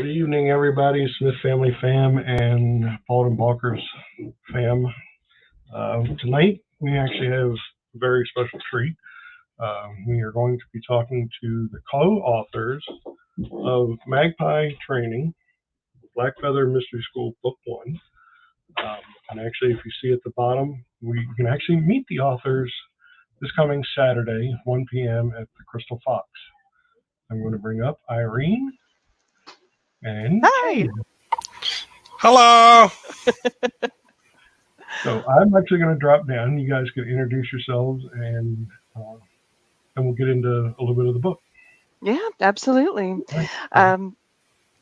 Good evening, everybody, Smith Family Fam and Paul and Balker's fam. Tonight, we actually have a very special treat. We are going to be talking to the co-authors of Magpie Training, Blackfeather Mystery School Book 1. And actually, if you see at the bottom, we can actually meet the authors this coming Saturday, 1 p.m. at the Crystal Fox. I'm going to bring up Irene and Kane. Hello. So I'm actually going to drop down. You guys can introduce yourselves, and we'll get into a little bit of the book. Yeah, absolutely.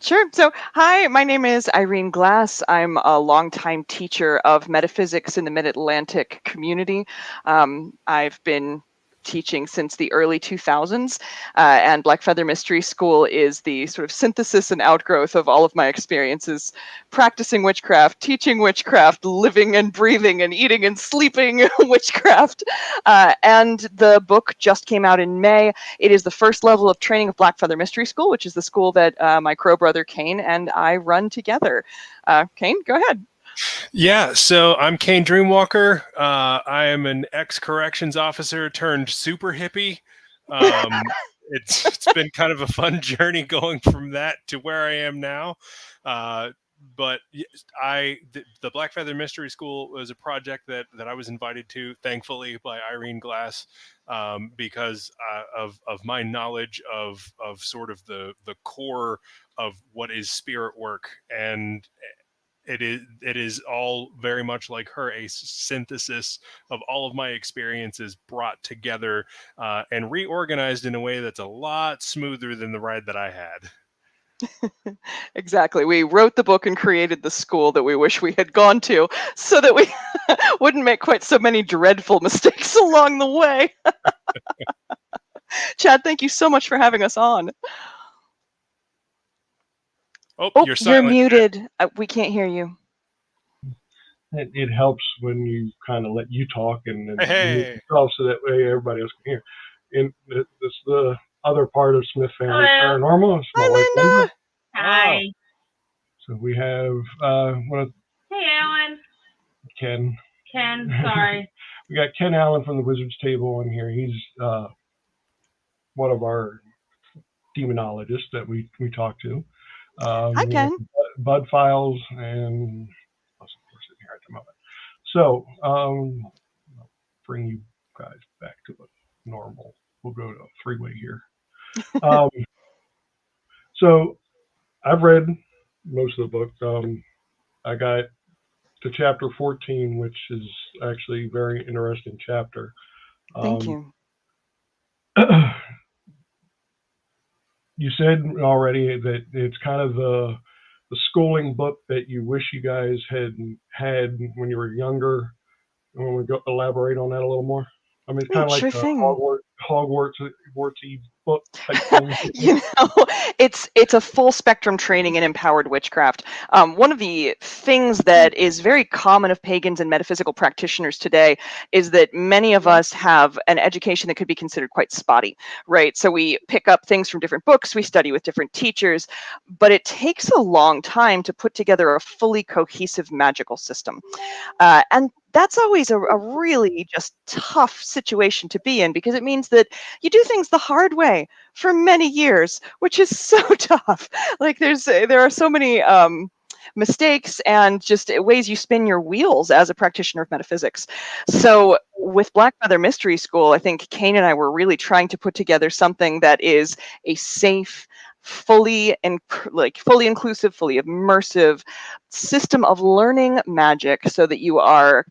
Sure. So, hi, my name is Irene Glass. I'm a longtime teacher of metaphysics in the Mid-Atlantic community. I've been teaching since the early 2000s, and Blackfeather Mystery School is the sort of synthesis and outgrowth of all of my experiences practicing witchcraft, teaching witchcraft, living and breathing and eating and sleeping witchcraft. And the book just came out in May. It is the first level of training of Blackfeather Mystery School, which is the school that my crow brother Caine and I run together. Caine, go ahead. Yeah, so I'm Kane Dreamwalker. I am an ex-corrections officer turned super hippie. It's been kind of a fun journey going from that to where I am now. But the Blackfeather Mystery School was a project that I was invited to, thankfully, by Irene Glass, because of my knowledge of sort of the core of what is spirit work. And it is all very much like her, a synthesis of all of my experiences brought together and reorganized in a way that's a lot smoother than the ride that I had. Exactly. We wrote the book and created the school that we wish we had gone to so that we wouldn't make quite so many dreadful mistakes along the way. Chad, thank you so much for having us on. Oh, you're muted. We can't hear you. It helps when you kind of let you talk and hey. so that way everybody else can hear. And this is the other part of Smith Family Paranormal. Hi, Linda. Hi. So we have Hey, Alan. Ken. Ken, sorry. We got Ken Allen from the Wizards Table in here. He's one of our demonologists that we talk to. Hi, Ken. Bud Files and here at the moment. So I'll bring you guys back to the normal. We'll go to a three-way here. So I've read most of the book. I got to chapter 14, which is actually a very interesting chapter. Thank you. You said already that it's kind of the schooling book that you wish you guys had when you were younger. Want we go elaborate on that a little more? I mean, it's kind of like a Hogwarts-y book type thing. It's a full spectrum training in empowered witchcraft. One of the things that is very common of pagans and metaphysical practitioners today is that many of us have an education that could be considered quite spotty, right? So we pick up things from different books, we study with different teachers, but it takes a long time to put together a fully cohesive magical system. And that's always a really just tough situation to be in, because it means that you do things the hard way for many years, which is so tough. Like there are so many mistakes and just ways you spin your wheels as a practitioner of metaphysics. So with Blackfeather Mystery School, I think Caine and I were really trying to put together something that is a safe, fully inclusive, fully immersive system of learning magic, so that you are,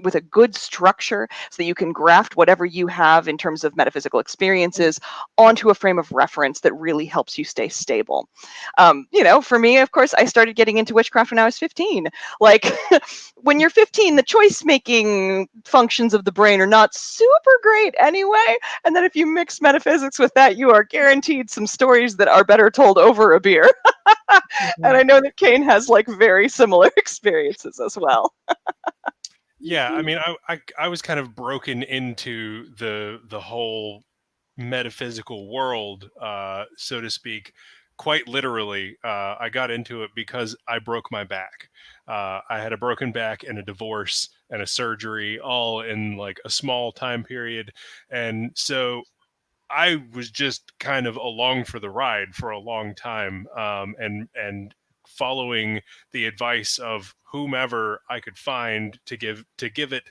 with a good structure, so that you can graft whatever you have in terms of metaphysical experiences onto a frame of reference that really helps you stay stable. For me, of course, I started getting into witchcraft when I was 15. Like, when you're 15, the choice-making functions of the brain are not super great anyway. And then if you mix metaphysics with that, you are guaranteed some stories that are better told over a beer. And I know that Caine has very similar experiences as well. Yeah, I mean, I was kind of broken into the whole metaphysical world, so to speak, quite literally, I got into it because I broke my back. I had a broken back and a divorce and a surgery all in like a small time period. And so I was just kind of along for the ride for a long time, and following the advice of whomever I could find to give it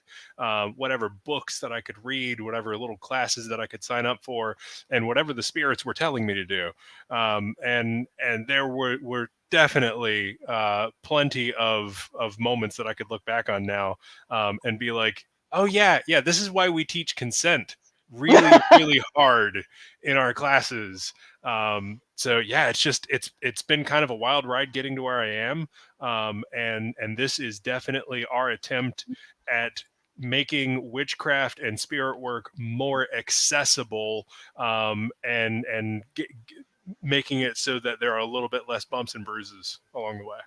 whatever books that I could read, whatever little classes that I could sign up for, and whatever the spirits were telling me to do. And there were definitely plenty of moments that I could look back on now and be like, oh yeah, this is why we teach consent really really hard in our classes. So yeah, it's been kind of a wild ride getting to where I am, and this is definitely our attempt at making witchcraft and spirit work more accessible, and making it so that there are a little bit less bumps and bruises along the way.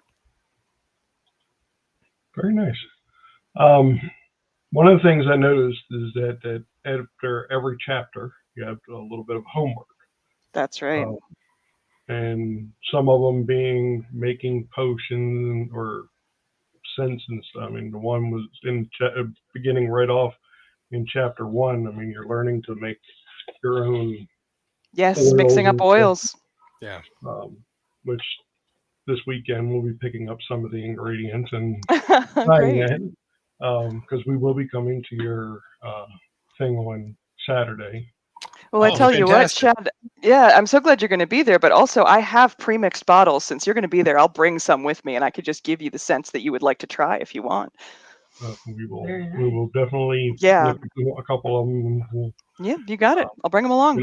Very nice. One of the things I noticed is that after every chapter, you have a little bit of homework. That's right. And some of them being making potions or scents and stuff. I mean, the one was in beginning right off in chapter 1. I mean, you're learning to make your own. Yes, mixing up oils. Yeah. Which this weekend we'll be picking up some of the ingredients and trying that. Because we will be coming to your thing on Saturday. Well, I tell you what, Chad, yeah, I'm so glad you're going to be there, but also I have pre-mixed bottles. Since you're going to be there, I'll bring some with me, and I could just give you the scents that you would like to try if you want. We will definitely look a couple of them. Yeah, you got it. I'll bring them along.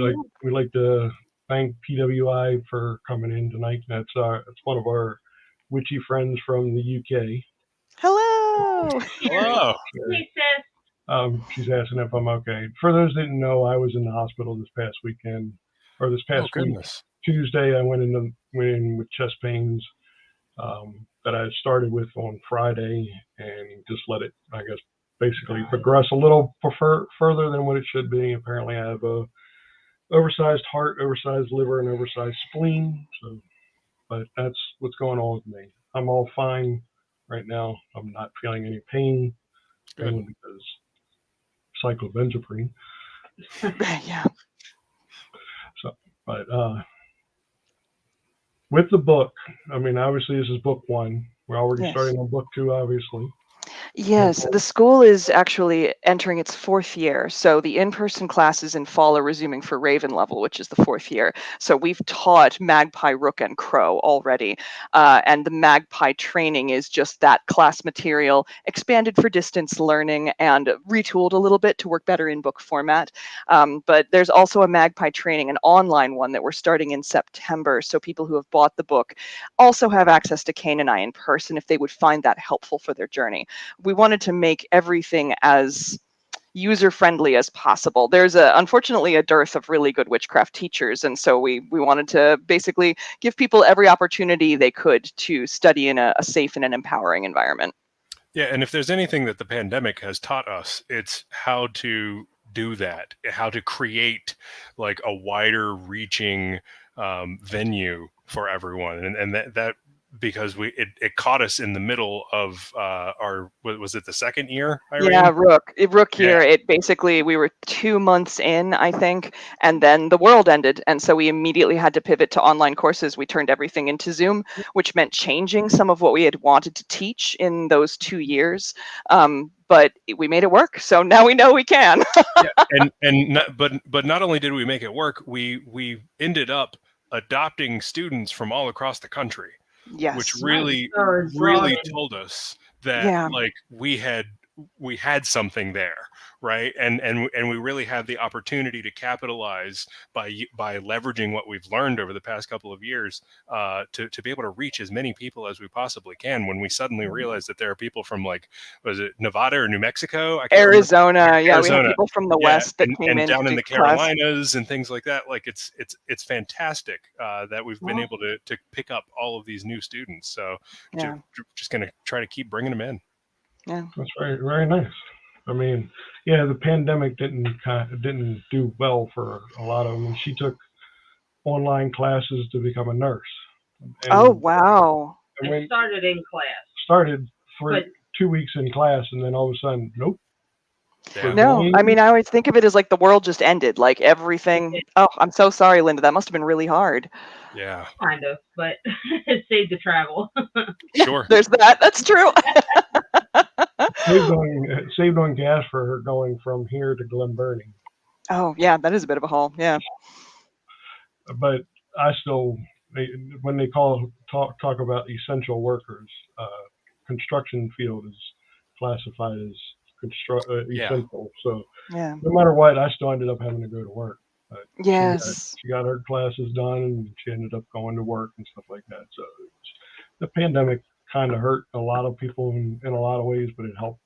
We like to thank PWI for coming in tonight. That's one of our witchy friends from the UK. Hello. Hello. Hey, sis. She's asking if I'm okay. For those that didn't know, I was in the hospital this past weekend, or this past week. Tuesday, I went in with chest pains that I started with on Friday, and just let it, I guess, basically progress a little further than what it should be. Apparently, I have a oversized heart, oversized liver, and oversized spleen. So, but that's what's going on with me. I'm all fine right now. I'm not feeling any pain, mainly because cyclobenzaprine. Yeah. So, but with the book, I mean, obviously this is book 1. We're already starting on book 2, obviously. Yes, the school is actually entering its 4th year. So the in-person classes in fall are resuming for Raven level, which is the 4th year. So we've taught Magpie, Rook, and Crow already. And the Magpie training is just that class material expanded for distance learning and retooled a little bit to work better in book format. But there's also a Magpie training, an online one that we're starting in September. So people who have bought the book also have access to Caine and I in person if they would find that helpful for their journey. We wanted to make everything as user-friendly as possible. There's unfortunately a dearth of really good witchcraft teachers, and so we wanted to basically give people every opportunity they could to study in a safe and an empowering environment. Yeah, and if there's anything that the pandemic has taught us, it's how to do that, how to create like a wider reaching venue for everyone, and that because it caught us in the middle of our, was it the 2nd year, Irene? Yeah, Rook year. It basically, we were 2 months in, I think, and then the world ended, and so we immediately had to pivot to online courses. We turned everything into Zoom, which meant changing some of what we had wanted to teach in those 2 years. But we made it work, so now we know we can. But not only did we make it work, we ended up adopting students from all across the country. Yes. Which really told us that like we had something there, right? And we really had the opportunity to capitalize by leveraging what we've learned over the past couple of years to be able to reach as many people as we possibly can. When we suddenly realized that there are people from, like, was it Nevada or New Mexico? Arizona. Yeah, we have people from the West that came in down in the class. Carolinas and things like that. Like it's fantastic that we've been able to pick up all of these new students. So just going to try to keep bringing them in. Yeah, that's very, very nice. I mean, the pandemic didn't do well for a lot of them. She took online classes to become a nurse. And, Oh, wow. And I we started in class. started for But 2 weeks in class, and then all of a sudden, nope. Yeah. No, I mean, I always think of it as like the world just ended, like everything. it Oh, I'm so sorry, Linda. That must have been really hard. Yeah. kind of, but it saved the travel. Sure. There's that. That's true. saved on gas for her going from here to Glen Burnie. Oh, yeah, that is a bit of a haul. Yeah. But I still, when they talk about essential workers, construction field is classified as Yeah. essential. So Yeah. no matter what, I still ended up having to go to work. But Yes. she got her classes done, and she ended up going to work and stuff like that. So the pandemic kind of hurt a lot of people in a lot of ways, but it helped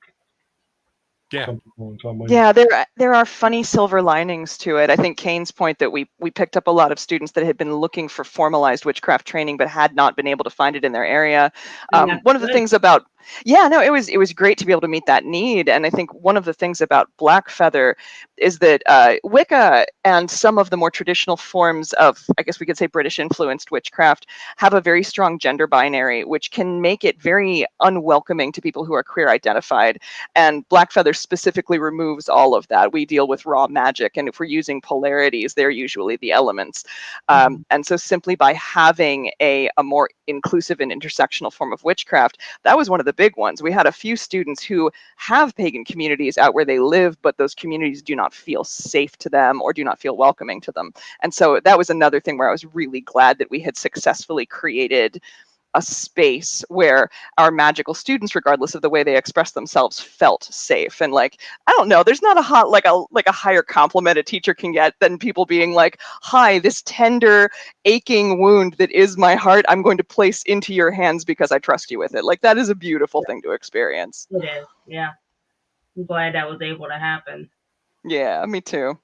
Yeah. some people in some ways. Yeah, there are funny silver linings to it. I think Kane's point that we picked up a lot of students that had been looking for formalized witchcraft training but had not been able to find it in their area. That's One of the good. things about it was great to be able to meet that need. And I think one of the things about Blackfeather is that Wicca and some of the more traditional forms of, I guess we could say, British influenced witchcraft have a very strong gender binary, which can make it very unwelcoming to people who are queer identified. And Blackfeather specifically removes all of that. We deal with raw magic, and if we're using polarities, they're usually the elements. And so simply by having a more inclusive and intersectional form of witchcraft, that was one of the big ones. We had a few students who have pagan communities out where they live, but those communities do not feel safe to them or do not feel welcoming to them. And so that was another thing where I was really glad that we had successfully created a space where our magical students, regardless of the way they express themselves, felt safe. And like, I don't know, there's not a higher compliment a teacher can get than people being like, hi, this tender, aching wound that is my heart, I'm going to place into your hands because I trust you with it. Like, that is a beautiful thing to experience. It is, yeah. I'm glad that was able to happen. Yeah, me too.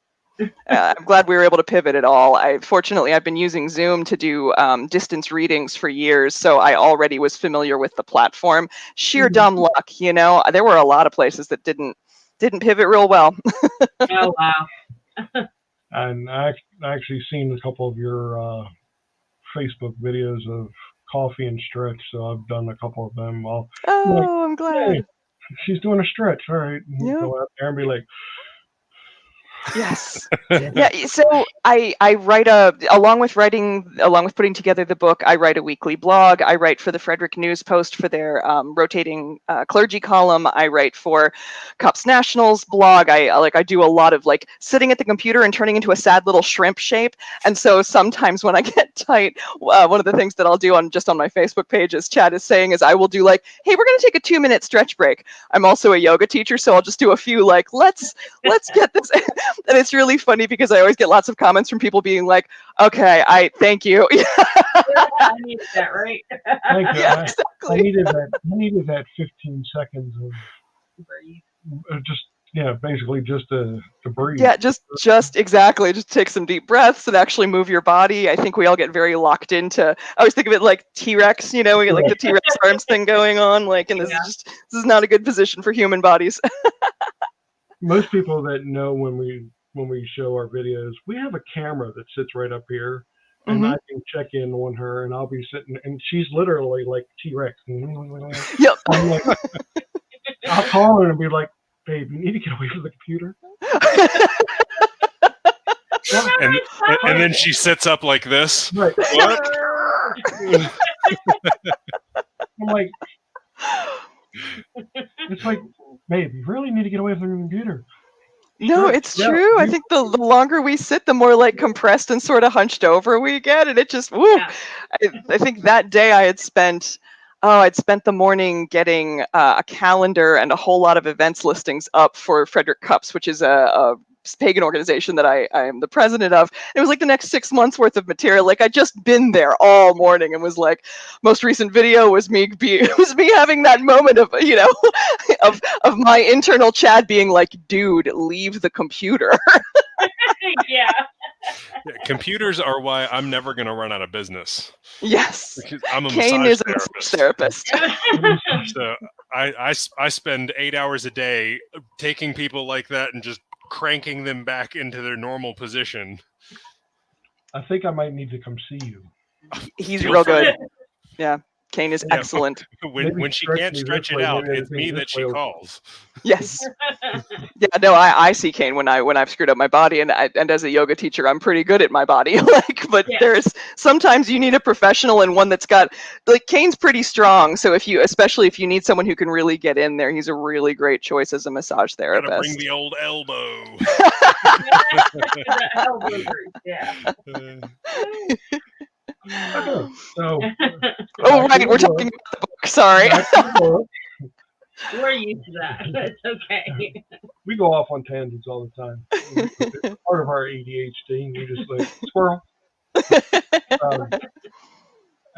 I'm glad we were able to pivot at all. Fortunately, I've been using Zoom to do distance readings for years, so I already was familiar with the platform. Sheer dumb luck, there were a lot of places that didn't pivot real well. Oh, wow. And I actually seen a couple of your Facebook videos of coffee and stretch, so I've done a couple of them. I'm glad. Hey, she's doing a stretch, all right. And Yeah. go out there and be like, Yes. Yeah. So I write along with putting together the book, I write a weekly blog. I write for the Frederick News Post for their rotating clergy column. I write for Cups National's blog. I do a lot of like sitting at the computer and turning into a sad little shrimp shape. And so sometimes when I get tight, one of the things that I'll do on my Facebook page, as Chad is saying, is I will do like, hey, we're going to take a 2-minute stretch break. I'm also a yoga teacher, so I'll just do a few like, let's get this. And it's really funny because I always get lots of comments from people being like, okay, I thank you. I needed that, right? thank you. Yeah, I exactly. needed that 15 seconds of basically just to breathe. Yeah, just exactly. Just take some deep breaths and actually move your body. I think we all get very locked into, I always think of it like T-Rex, we get like the T-Rex arms thing going on, like, and this is not a good position for human bodies. Most people that know when we show our videos, we have a camera that sits right up here, and I can check in on her, and I'll be sitting, and she's literally like T-Rex. Yep. I'm like, I'll call her and be like, babe, you need to get away from the computer. And then she sits up like this. Right. What? I'm like, it's like, babe, you really need to get away from the computer. No, it's true. I think the longer we sit, the more like compressed and sort of hunched over we get, and it just woo. Yeah. I think that day I'd spent the morning getting a calendar and a whole lot of events listings up for Frederick Cups, which is a pagan organization that I am the president of. It was like the next 6 months worth of material. Like I'd just been there all morning and was like, most recent video was me having that moment of, of my internal Chad being like, dude, leave the computer. Yeah. Computers are why I'm never going to run out of business. Yes. Because I'm a Caine is a massage therapist. So I spend 8 hours a day taking people like that and just cranking them back into their normal position. I think I might need to come see you. He's Feel real free. good. Yeah. Caine is Yeah. excellent. Maybe When she stretch can't me this stretch it way, out, maybe I it's think me this that she way will- calls. Yes. Yeah, no, I see Caine when I've screwed up my body, and as a yoga teacher, I'm pretty good at my body. But Yeah. there's sometimes you need a professional and one that's got Caine's pretty strong. So especially if you need someone who can really get in there, he's a really great choice as a massage Gotta bring therapist. the old elbow. The elbow grease, yeah. Okay, so Oh, back to right, the we're book. talking about the book. Sorry. Back to the book. We're used to that. It's okay. We go off on tangents all the time. It's part of our ADHD. We just like squirrel.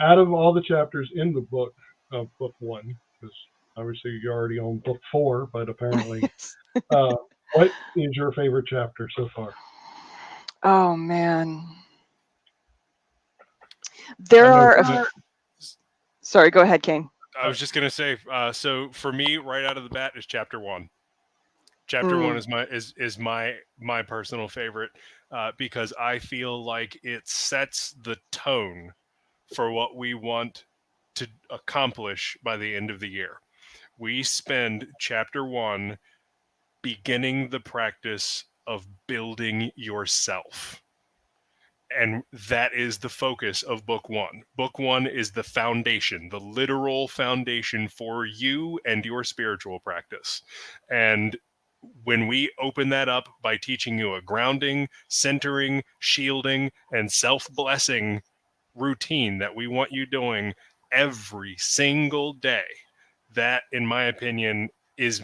Out of all the chapters in the book, book one, because obviously you're already on book 4, but apparently, what is your favorite chapter so far? Oh man, Sorry, go ahead, Caine. I was just gonna say, so for me, right out of the bat is chapter 1. Chapter 1 is my personal favorite because I feel like it sets the tone for what we want to accomplish by the end of the year. We spend chapter 1 beginning the practice of building yourself. And that is the focus of book 1. Book 1 is the foundation, the literal foundation for you and your spiritual practice. And when we open that up by teaching you a grounding, centering, shielding, and self-blessing routine that we want you doing every single day, that, in my opinion, is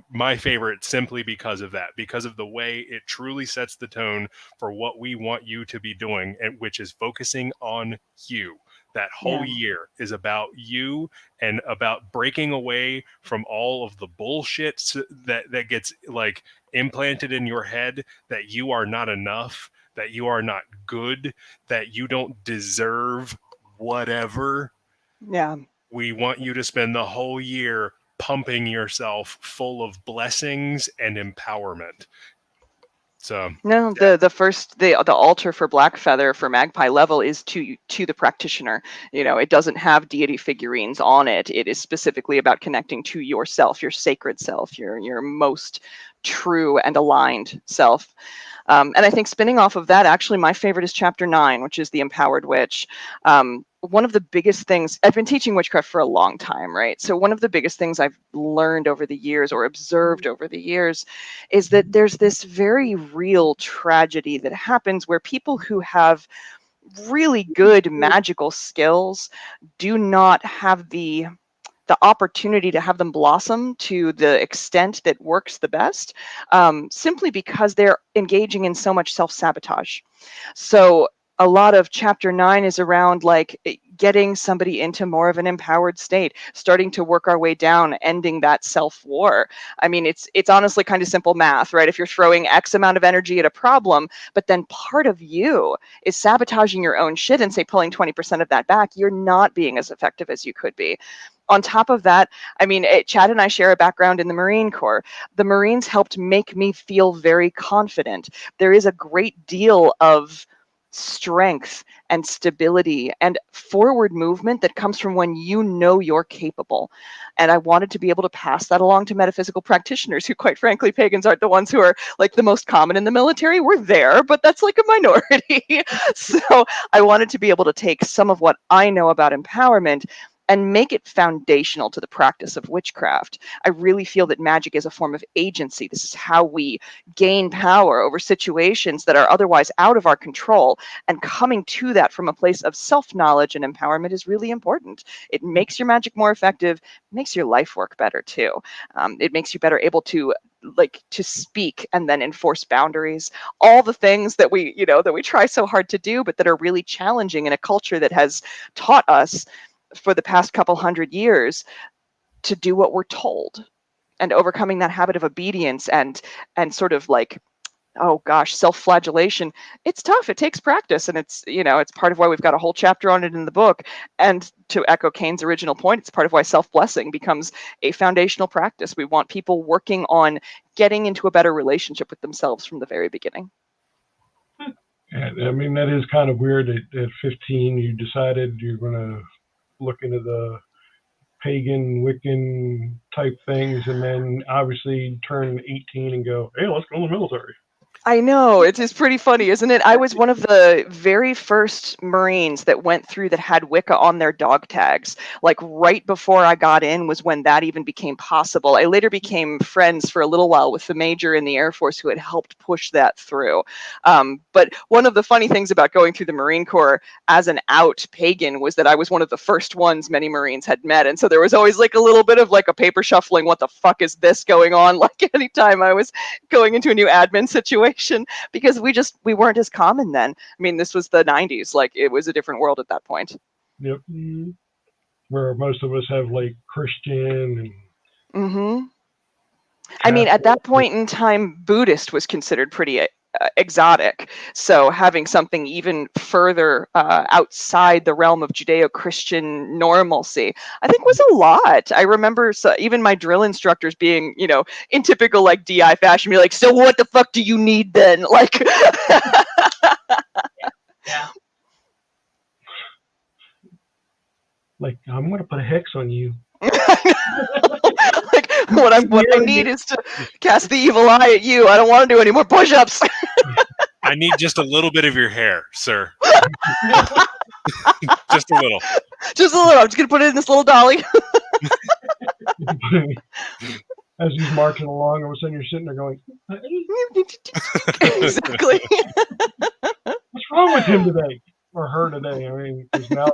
my favorite simply because of that, because of the way it truly sets the tone for what we want you to be doing, and which is focusing on you. That whole year is about you and about breaking away from all of the bullshit that gets like implanted in your head that you are not enough, that you are not good, that you don't deserve whatever. Yeah. We want you to spend the whole year pumping yourself full of blessings and empowerment. So no, the altar for Blackfeather for Magpie level is to the practitioner. It doesn't have deity figurines on it. It is specifically about connecting to yourself, your sacred self, your most true and aligned self. And I think spinning off of that, actually, my favorite is chapter 9, which is the Empowered Witch. One of the biggest things, I've been teaching witchcraft for a long time, right? So one of the biggest things I've learned over the years or observed over the years is that there's this very real tragedy that happens where people who have really good magical skills do not have the opportunity to have them blossom to the extent that works the best, simply because they're engaging in so much self-sabotage. So a lot of chapter 9 is around like getting somebody into more of an empowered state, starting to work our way down, ending that self-war. I mean, it's honestly kind of simple math, right? If you're throwing X amount of energy at a problem, but then part of you is sabotaging your own shit and say pulling 20% of that back, you're not being as effective as you could be. On top of that, I mean, Chad and I share a background in the Marine Corps. The Marines helped make me feel very confident. There is a great deal of strength and stability and forward movement that comes from when you know you're capable. And I wanted to be able to pass that along to metaphysical practitioners who, quite frankly, pagans aren't the ones who are like the most common in the military. We're there, but that's like a minority. So I wanted to be able to take some of what I know about empowerment and make it foundational to the practice of witchcraft. I really feel that magic is a form of agency. This is how we gain power over situations that are otherwise out of our control. And coming to that from a place of self-knowledge and empowerment is really important. It makes your magic more effective, makes your life work better too. It makes you better able to speak and then enforce boundaries, all the things that we try so hard to do, but that are really challenging in a culture that has taught us for the past couple hundred years to do what we're told, and overcoming that habit of obedience and sort of like, oh gosh, self-flagellation. It's tough. It takes practice, and it's part of why we've got a whole chapter on it in the book. And to echo Caine's original point, it's part of why self-blessing becomes a foundational practice. We want people working on getting into a better relationship with themselves from the very beginning. And I mean, that is kind of weird. At 15, you decided you're going to look into the pagan, Wiccan type things, and then obviously turn 18 and go, hey, let's go in the military. I know, it's pretty funny, isn't it? I was one of the very first Marines that went through that had Wicca on their dog tags. Like right before I got in was when that even became possible. I later became friends for a little while with the major in the Air Force who had helped push that through. But one of the funny things about going through the Marine Corps as an out pagan was that I was one of the first ones many Marines had met. And so there was always like a little bit of like a paper shuffling, what the fuck is this going on? Like anytime I was going into a new admin situation. Because we weren't as common then. I mean, this was the 90s. Like, it was a different world at that point. Yep. Where most of us have like Christian and I mean, at that point in time, Buddhist was considered pretty exotic. So having something even further outside the realm of Judeo-Christian normalcy, I think was a lot. I remember even my drill instructors being, in typical like DI fashion, be like, so what the fuck do you need then? Like, Yeah. like, I'm going to put a hex on you. like what I need is to cast the evil eye at you. I don't want to do any more push-ups. I need just a little bit of your hair, sir. Just a little. Just a little. I'm just going to put it in this little dolly. As he's marching along, all of a sudden you're sitting there going, Exactly. what's wrong with him today? Or her today? I mean, because now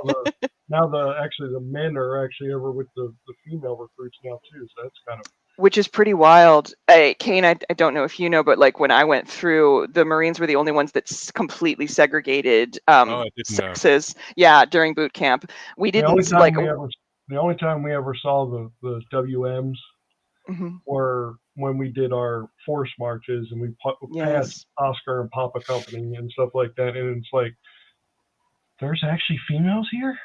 the men are actually over with the female recruits now too, so that's kind of... Which is pretty wild. Caine, I don't know if you know, but like when I went through, the Marines were the only ones that completely segregated sexes. Know. Yeah, during boot camp, we didn't the only time we ever saw the WMs were when we did our force marches and we passed Oscar and Papa Company and stuff like that, and it's like, there's actually females here?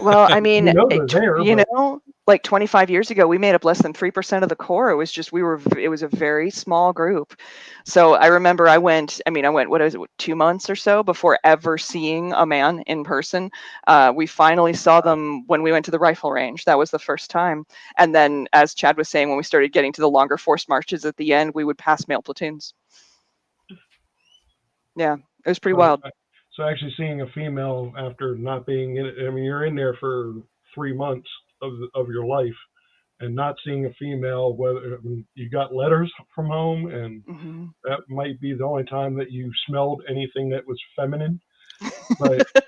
Well, I mean, like 25 years ago, we made up less than 3% of the Corps. It was just, it was a very small group. So I remember I went, what is it, 2 months or so before ever seeing a man in person. We finally saw them when we went to the rifle range. That was the first time. And then, as Chad was saying, when we started getting to the longer force marches at the end, we would pass male platoons. Yeah, it was pretty wild. So actually seeing a female after not being in it, I mean, you're in there for 3 months of your life, and not seeing a female, whether you got letters from home, and that might be the only time that you smelled anything that was feminine. But I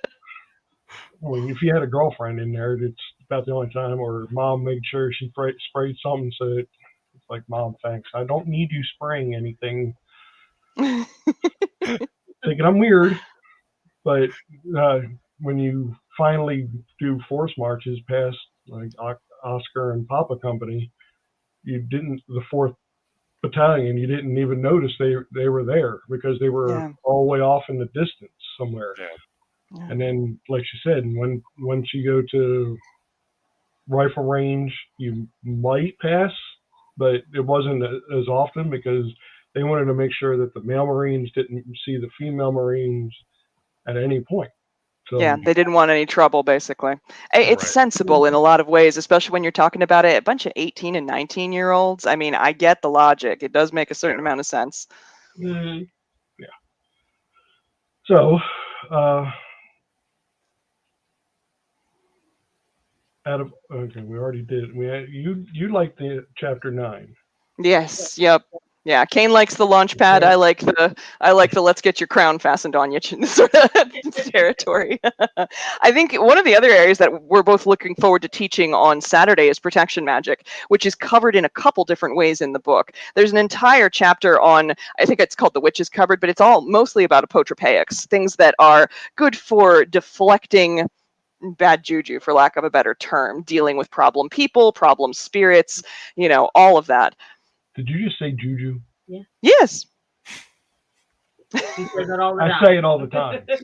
mean, if you had a girlfriend in there, it's about the only time, or mom made sure she sprayed something, so it's like, Mom, thanks. I don't need you spraying anything. Thinking I'm weird. But when you finally do force marches past like Oscar and Papa Company, the 4th Battalion, you didn't even notice they were there because they were all the way off in the distance somewhere. Yeah. And then, like she said, once you go to rifle range, you might pass, but it wasn't as often because they wanted to make sure that the male Marines didn't see the female Marines at any point. So, yeah, they didn't want any trouble, basically. It's sensible in a lot of ways, especially when you're talking about a bunch of 18 and 19-year-olds. I mean, I get the logic. It does make a certain amount of sense. Yeah. So, we already did. You like the chapter 9. Yes. Yep. Yeah, Caine likes the launch pad. I like the let's get your crown fastened on you sort of territory. I think one of the other areas that we're both looking forward to teaching on Saturday is protection magic, which is covered in a couple different ways in the book. There's an entire chapter on, I think it's called The Witch's Cupboard, but it's all mostly about apotropaics, things that are good for deflecting bad juju, for lack of a better term, dealing with problem people, problem spirits, all of that. Did you just say juju? Yeah. Yes. He says it all the time. I say it all the time. It's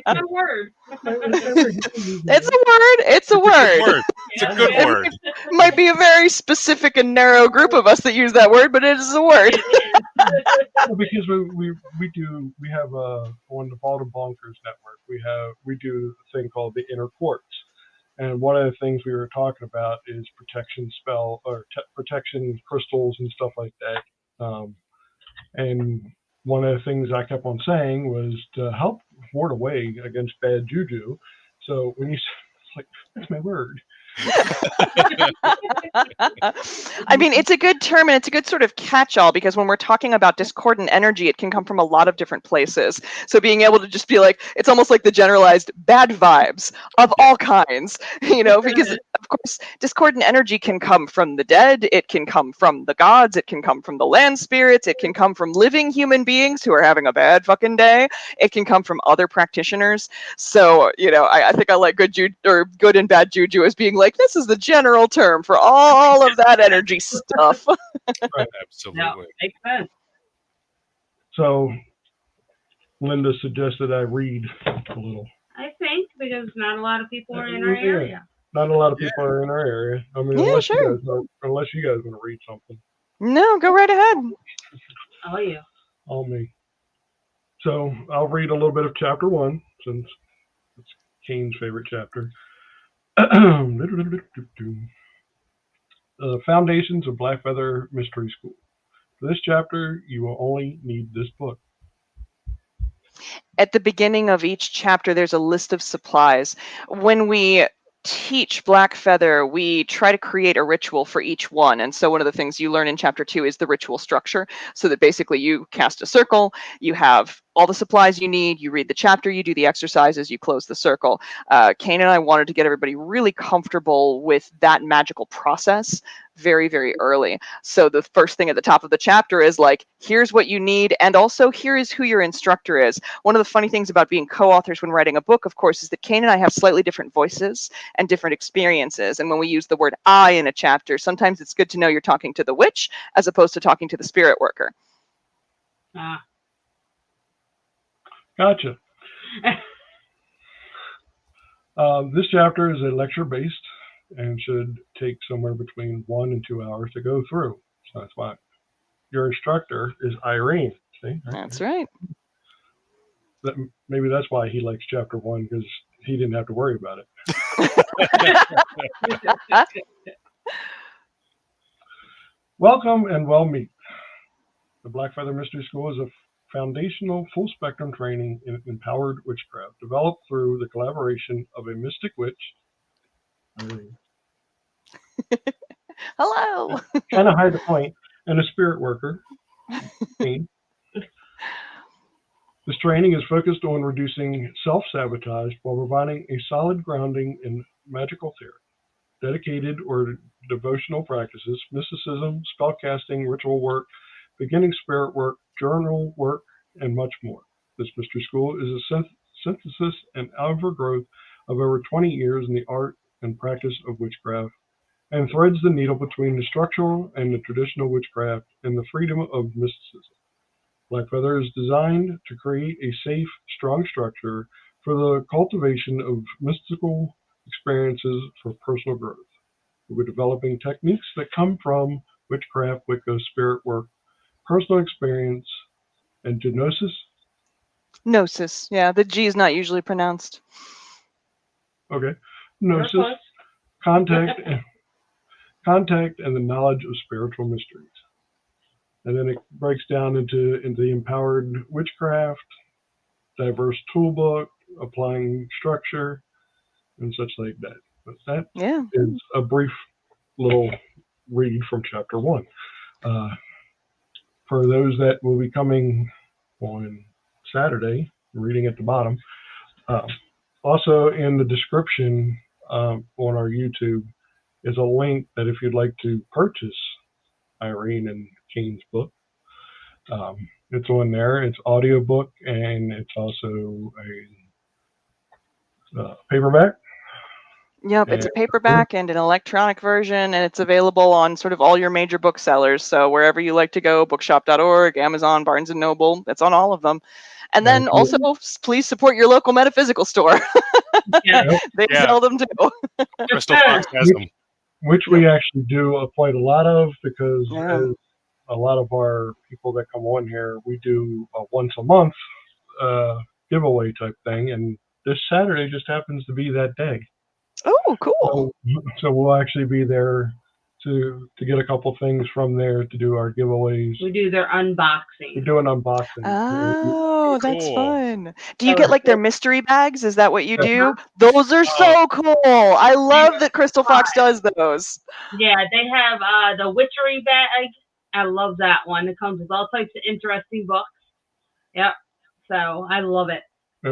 a word. It's a word. It's a good word. might be a very specific and narrow group of us that use that word, but it is a word. Well, because we have on the Bald and Bonkers network we do a thing called the Inner Quartz, and one of the things we were talking about is protection spell or protection crystals and stuff like that. And one of the things I kept on saying was to help ward away against bad juju. So when you it's like that's my word. I mean, it's a good term and it's a good sort of catch-all because when we're talking about discordant energy, it can come from a lot of different places. So being able to just be like, it's almost like the generalized bad vibes of all kinds, because of course, discordant energy can come from the dead, it can come from the gods, it can come from the land spirits, it can come from living human beings who are having a bad fucking day, it can come from other practitioners. So, I think I like good and bad juju as being like, this is the general term for all of that energy stuff. Right, absolutely. No, makes sense. So Linda suggested I read a little. I think because not a lot of people are in our area. Not a lot of people are in our area. I mean, Yeah, unless sure. you guys want to read something. No, go right ahead. Oh, yeah. All me. So I'll read a little bit of chapter 1 since it's Kaine's favorite chapter. Foundations of Blackfeather Mystery School. For this chapter, you will only need this book. At the beginning of each chapter, there's a list of supplies. When we teach Blackfeather, we try to create a ritual for each one. And so one of the things you learn in chapter 2 is the ritual structure. So that basically you cast a circle, you have all the supplies you need, you read the chapter, you do the exercises, you close the circle. Caine and I wanted to get everybody really comfortable with that magical process very, very early. So the first thing at the top of the chapter is like, here's what you need, and also here is who your instructor is. One of the funny things about being co-authors when writing a book, of course, is that Caine and I have slightly different voices and different experiences. And when we use the word I in a chapter, sometimes it's good to know you're talking to the witch as opposed to talking to the spirit worker. Gotcha. This chapter is a lecture-based and should take somewhere between 1 and 2 hours to go through. So that's why your instructor is Irene. See? That's right. Maybe that's why he likes chapter 1, because he didn't have to worry about it. Welcome and well meet. The Blackfeather Mystery School is a foundational full-spectrum training in empowered witchcraft developed through the collaboration of a mystic witch, Irene. Hello. Kind of hide the point, and a spirit worker, Caine. This training is focused on reducing self-sabotage while providing a solid grounding in magical theory, dedicated or devotional practices, mysticism, spellcasting, ritual work, beginning spirit work, journal work, and much more. This mystery school is a synthesis and overgrowth of over 20 years in the art and practice of witchcraft, and threads the needle between the structural and the traditional witchcraft and the freedom of mysticism. Blackfeather is designed to create a safe, strong structure for the cultivation of mystical experiences for personal growth. We're developing techniques that come from witchcraft, Wicca, spirit work, personal experience, and gnosis. Gnosis. Yeah, the G is not usually pronounced. Okay. Gnosis, contact, and the knowledge of spiritual mysteries. And then it breaks down into the empowered witchcraft, diverse toolbook, applying structure, and such like that. But that is a brief little read from chapter 1. For those that will be coming on Saturday, reading at the bottom, also in the description on our YouTube is a link that if you'd like to purchase Irene and Kaine's book, it's on there. It's audiobook, and it's also a paperback. Yep, it's a paperback and an electronic version, and it's available on sort of all your major booksellers. So wherever you like to go, bookshop.org, Amazon, Barnes & Noble, it's on all of them. And then also, please support your local metaphysical store. They sell them too. Crystal Fox has them. which we actually do quite a lot of, because Yeah. as a lot of our people that come on here, we do a once a month giveaway type thing, and this Saturday just happens to be that day. Oh, cool. So we'll actually be there to get a couple things from there to do our giveaways. We do their unboxing. We do an unboxing. Oh, that's Cool. fun. Do you So get like their mystery bags? Is that what you do? Uh-huh. Those are so cool. I love that Crystal Fox does those. Yeah, they have the witchery bag. I love that one. It comes with all types of interesting books. Yep. So I love it.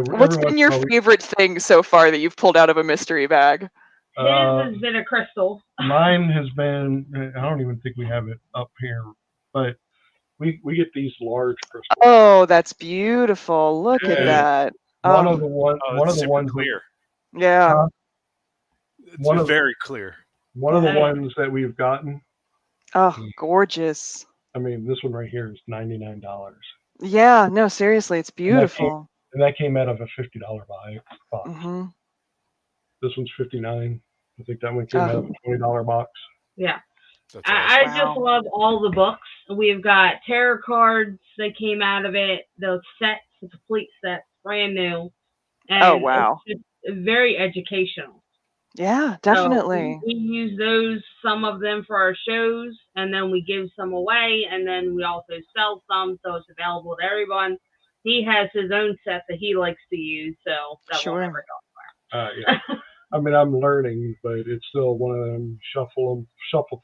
What's been your favorite thing so far that you've pulled out of a mystery bag? His has been a crystal. Mine has been, I don't even think we have it up here, but we get these large crystals. Oh, that's beautiful. Look at that. One of the ones clear. Yeah. It's very clear. One of the ones that we've gotten. Oh, gorgeous. I mean, this one right here is $99. Yeah, no, seriously, it's beautiful. And that came out of a $50 box. Mm-hmm. This one's $59. I think that one came out of a $20 box. Yeah. That's I awesome. just love all the books. We've got tarot cards that came out of it, those sets, the complete sets, brand new. And oh, wow. It's very educational. Yeah, definitely. So we use those, some of them for our shows, and then we give some away, and then we also sell some, so it's available to everyone. He has his own set that he likes to use, so that won't ever go anywhere. Yeah. I mean, I'm learning, but it's still one of them shuffle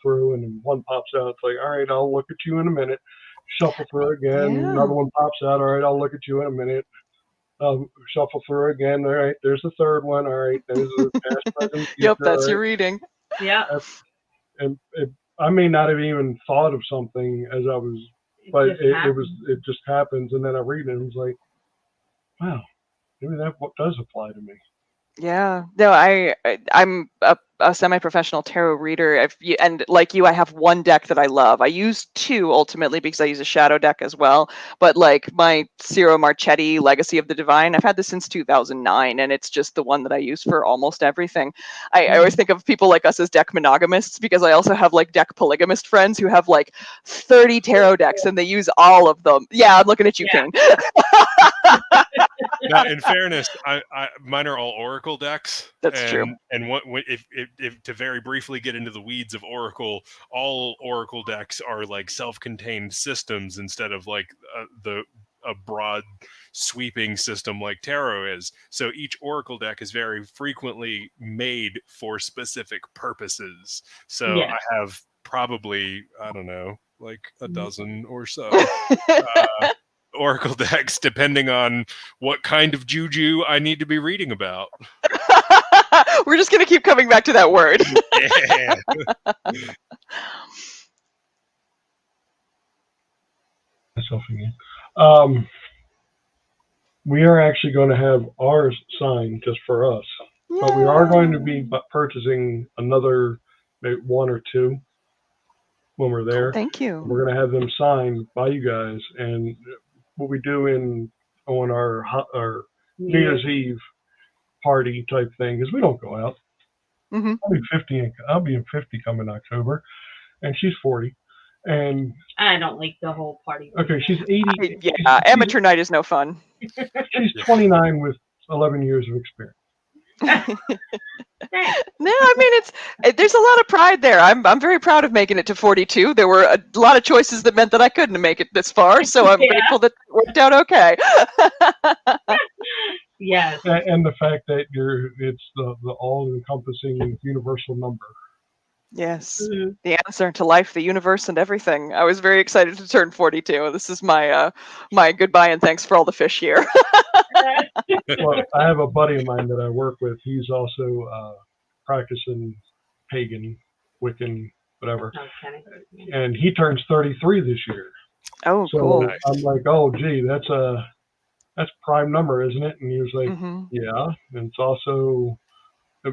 through, and then one pops out. It's like, all right, I'll look at you in a minute. Shuffle through again. Yeah. Another one pops out. All right, I'll look at you in a minute. Shuffle through again. All right, there's the third one. All right, there's the past, present, future. Yep, that's right. your reading. Yeah. And I may not have even thought of something as I was, but it just happens, and then I read it, and it's like, wow, maybe that does apply to me. Yeah, no, I'm a semi-professional tarot reader. And like you, I have one deck that I love. I use two ultimately because I use a shadow deck as well. But like my Ciro Marchetti Legacy of the Divine, I've had this since 2009, and it's just the one that I use for almost everything. I always think of people like us as deck monogamists because I also have like deck polygamist friends who have like 30 tarot decks and they use all of them. Yeah, I'm looking at you, Caine. Now, in fairness, mine are all Oracle decks. That's true. And if to very briefly get into the weeds of Oracle, all Oracle decks are like self-contained systems instead of like a broad sweeping system like tarot is. So each Oracle deck is very frequently made for specific purposes. So Yeah. I have probably, I don't know, like a dozen or so. Oracle decks, depending on what kind of juju I need to be reading about. We're just going to keep coming back to that word. Yeah. Myself again. We are actually going to have ours signed just for us, but we are going to be purchasing another maybe one or two when we're there. Thank you. We're going to have them signed by you guys, and what we do on our New Year's Eve party type thing is we don't go out. Mm-hmm. I'll be in 50 coming October, and she's 40, and I don't like the whole party. okay, she's 80. Yeah, amateur night is no fun. She's 29 with 11 years of experience. No, I mean there's a lot of pride there. I'm very proud of making it to 42. There were a lot of choices that meant that I couldn't make it this far, so I'm grateful that it worked out okay. Yes. And the fact that it's the all-encompassing universal number. Yes, the answer to life, the universe, and everything. I was very excited to turn 42. This is my my goodbye and thanks for all the fish year. Well, I have a buddy of mine that I work with. He's also practicing pagan, Wiccan, whatever. Okay. And he turns 33 this year. Oh, so cool. I'm like, oh, gee, that's prime number, isn't it? And he was like, yeah. And it's also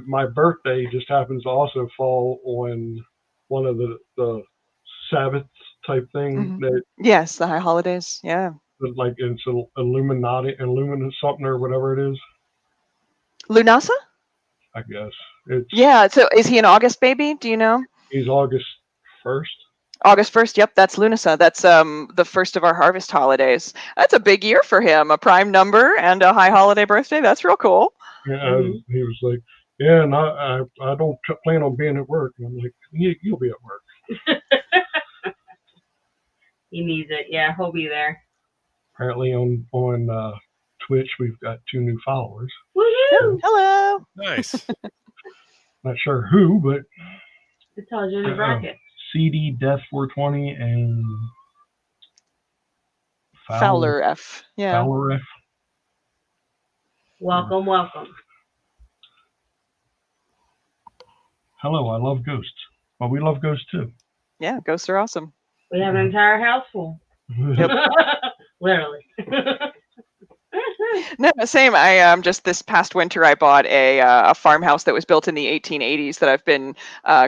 my birthday just happens to also fall on one of the Sabbaths type thing. That yes, the high holidays. Yeah. Like it's Illuminati, something or whatever it is. Lunasa? I guess. It's Yeah. So is he an August baby? Do you know? He's August 1st. August 1st. Yep, that's Lunasa. That's the first of our harvest holidays. That's a big year for him. A prime number and a high holiday birthday. That's real cool. Yeah, he was like, yeah, and I don't plan on being at work. And I'm like, you'll be at work. He needs it. Yeah, he'll be there. Apparently on Twitch, we've got 2 new followers. Woohoo! Hello. Nice. Not sure who, but It tells you in the bracket. CD Death 420 and Fowler F. Yeah. Fowler F. Welcome, welcome. Hello, I love ghosts. Well, we love ghosts too. Yeah, ghosts are awesome. We have an entire house full. Yep. Literally. No, same. I just this past winter I bought a farmhouse that was built in the 1880s that I've been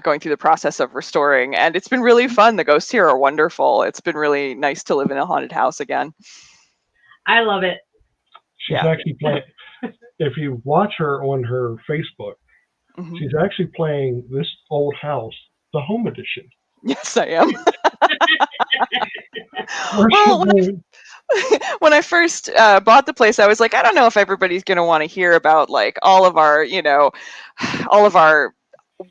going through the process of restoring, and it's been really fun. The ghosts here are wonderful. It's been really nice to live in a haunted house again. I love it. She's actually playing. If you watch her on her Facebook, she's actually playing this old house, the home edition. Yes, I am. Well, when I first bought the place, I was like, I don't know if everybody's going to want to hear about like all of our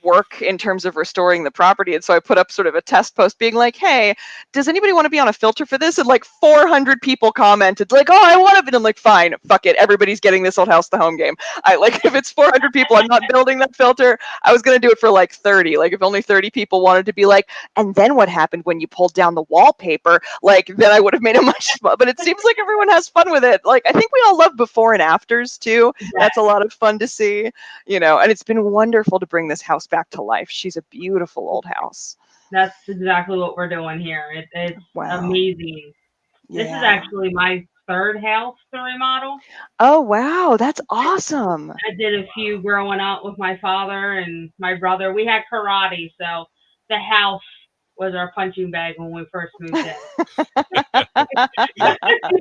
work in terms of restoring the property. And so I put up sort of a test post being like, hey, does anybody want to be on a filter for this? And like 400 people commented like, oh, I want it. And I'm like, fine, fuck it. Everybody's getting this old house, the home game. I like, if it's 400 people, I'm not building that filter. I was going to do it for like 30. Like if only 30 people wanted to be like, and then what happened when you pulled down the wallpaper? Like then I would have made it much fun. But it seems like everyone has fun with it. Like I think we all love before and afters too. Yeah. That's a lot of fun to see, and it's been wonderful to bring this house back to life. She's a beautiful old house. That's exactly what we're doing here. It's amazing. Yeah. This is actually my 3rd house to remodel. Oh, wow. That's awesome. I did a few growing up with my father and my brother. We had karate, so the house was our punching bag when we first moved in.